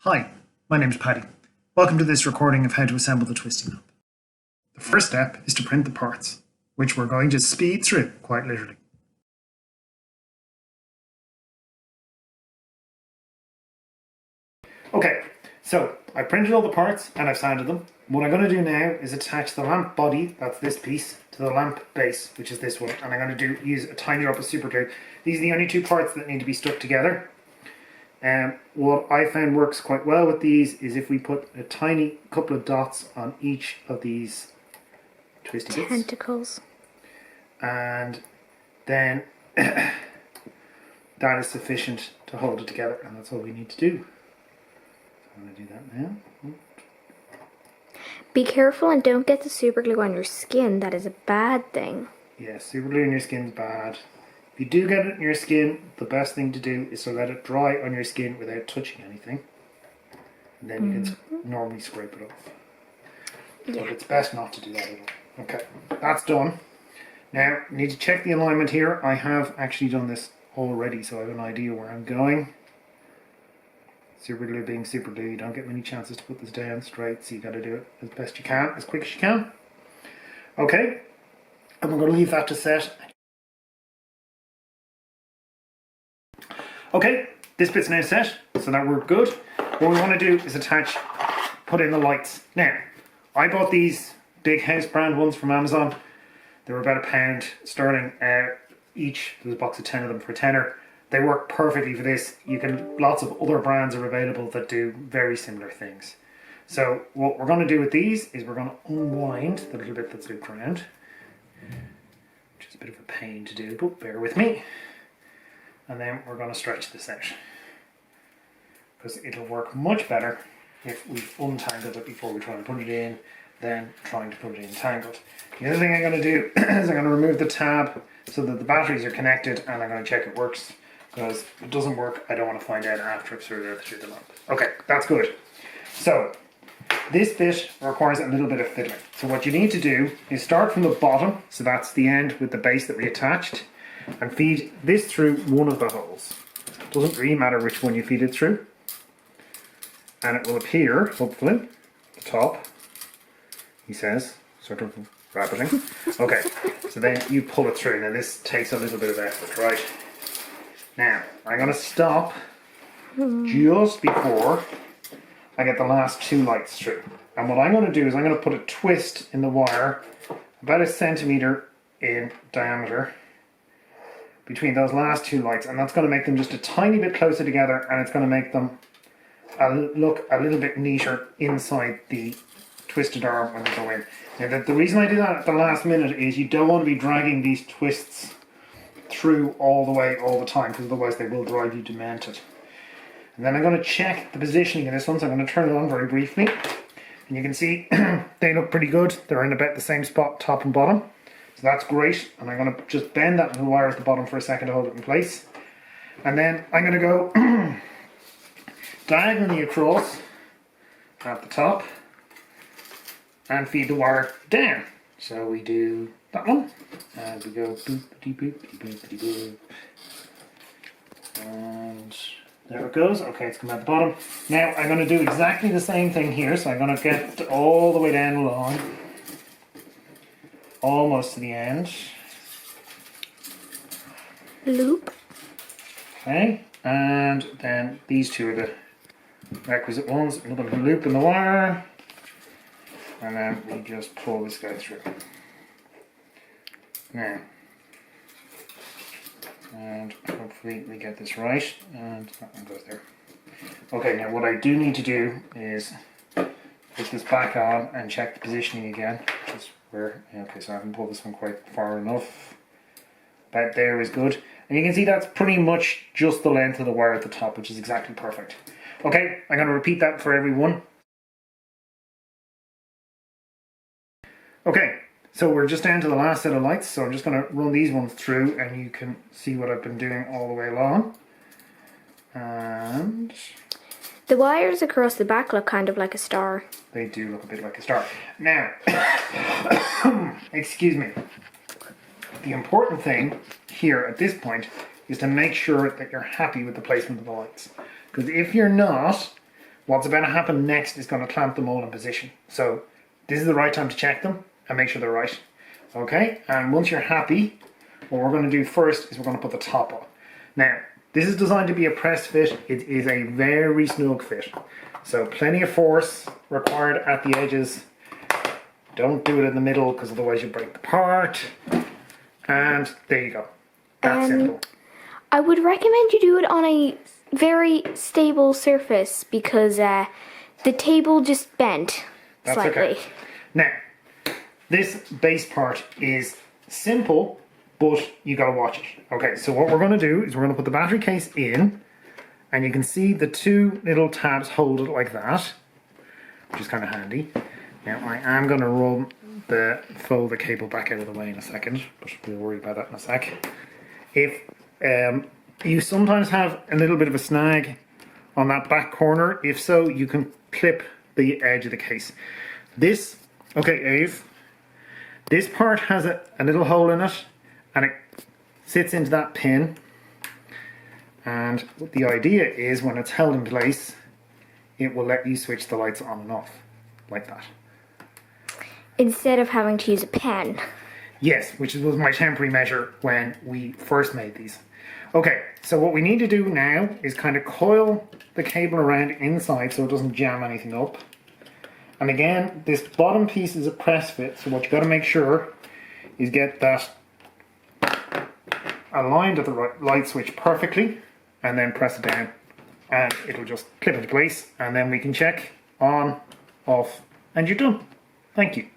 Hi, my name's Paddy. Welcome to this recording of how to assemble the twisty lamp. The first step is to print the parts, which we're going to speed through, quite literally. Okay, so I printed all the parts and I've sanded them. What I'm going to do now is attach the lamp body, that's this piece, to the lamp base, which is this one, and I'm going to use a tiny drop of super glue. These are the only two parts that need to be stuck together. What I found works quite well with these is if we put a tiny couple of dots on each of these twisty bits. Tentacles. And then that is sufficient to hold it together, and that's all we need to do. So I'm going to do that now. Be careful and don't get the super glue on your skin. That is a bad thing. Yeah, super glue on your skin's bad. If you do get it in your skin, the best thing to do is to let it dry on your skin without touching anything. And then you can normally scrape it off. Yeah. But it's best not to do that at all. Okay, that's done. Now, I need to check the alignment here. I have actually done this already, so I have an idea where I'm going. Super glue being super glue, you don't get many chances to put this down straight, so you got to do it as best you can, as quick as you can. Okay, and we're going to leave that to set. Okay, this bit's now set, so that worked good. What we want to do is put in the lights. Now, I bought these big house brand ones from Amazon. They were about £1 sterling each. There was a box of 10 of them for a tenner. They work perfectly for this. Lots of other brands are available that do very similar things. So what we're going to do with these is we're going to unwind the little bit that's looped around, which is a bit of a pain to do, but bear with me. And then we're going to stretch this out, because it'll work much better if we've untangled it before we try and put it in than trying to put it in tangled. The other thing I'm going to do is I'm going to remove the tab so that the batteries are connected, and I'm going to check it works, because if it doesn't work, I don't want to find out after I've sorted it through the lamp. Okay, that's good. So this bit requires a little bit of fiddling. So what you need to do is start from the bottom, so that's the end with the base that we attached, and feed this through one of the holes. It doesn't really matter which one you feed it through. And it will appear, hopefully, at the top, he says, sort of rabbiting. Okay, so then you pull it through. Now this takes a little bit of effort, right? Now, I'm going to stop just before I get the last two lights through. And what I'm going to do is I'm going to put a twist in the wire about 1 centimetre in diameter between those last two lights, and that's going to make them just a tiny bit closer together, and it's going to make them look a little bit neater inside the twisted arm when they go in. Now, the reason I do that at the last minute is you don't want to be dragging these twists through all the way all the time, because otherwise they will drive you demented. And then I'm going to check the positioning of this one, so I'm going to turn it on very briefly, and you can see they look pretty good. They're in about the same spot, top and bottom. So that's great, and I'm going to just bend that little wire at the bottom for a second to hold it in place. And then I'm going to go diagonally across at the top and feed the wire down. So we do that one, and we go boop-a-dee boop-a-dee boop. And there it goes. Okay, it's come out the bottom. Now I'm going to do exactly the same thing here, so I'm going to get all the way down along, almost to the end. Loop. Okay, and then these two are the requisite ones. A little bit of loop in the wire, and then we just pull this guy through. Now, and hopefully we get this right, and that one goes there. Okay, now what I do need to do is put this back on and check the positioning again. Just where, okay, so I haven't pulled this one quite far enough. About there is good. And you can see that's pretty much just the length of the wire at the top, which is exactly perfect. Okay, I'm going to repeat that for everyone. Okay, so we're just down to the last set of lights, so I'm just going to run these ones through and you can see what I've been doing all the way along. And the wires across the back look kind of like a star. They do look a bit like a star. Now, excuse me. The important thing here at this point is to make sure that you're happy with the placement of the lights. Because if you're not, what's about to happen next is going to clamp them all in position. So this is the right time to check them and make sure they're right. Okay, and once you're happy, what we're going to do first is we're going to put the top on. Now, this is designed to be a press fit. It is a very snug fit. So plenty of force required at the edges. Don't do it in the middle because otherwise you break the part. And there you go. That's simple. I would recommend you do it on a very stable surface because the table just bent slightly. Okay. Now, this base part is simple, but you gotta watch it. Okay, so what we're gonna do is we're gonna put the battery case in, and you can see the two little tabs hold it like that, which is kind of handy. Now I am gonna fold the cable back out of the way in a second, but we'll worry about that in a sec. If you sometimes have a little bit of a snag on that back corner, if so, you can clip the edge of the case. This, okay, Ave, this part has a little hole in it, and it sits into that pin. And the idea is when it's held in place, it will let you switch the lights on and off, like that. Instead of having to use a pen. Yes, which was my temporary measure when we first made these. Okay, so what we need to do now is kind of coil the cable around inside so it doesn't jam anything up. And again, this bottom piece is a press fit, so what you got to make sure is get that aligned at the right light switch perfectly, and then press it down, and it'll just clip into place, and then we can check on, off, and you're done. Thank you.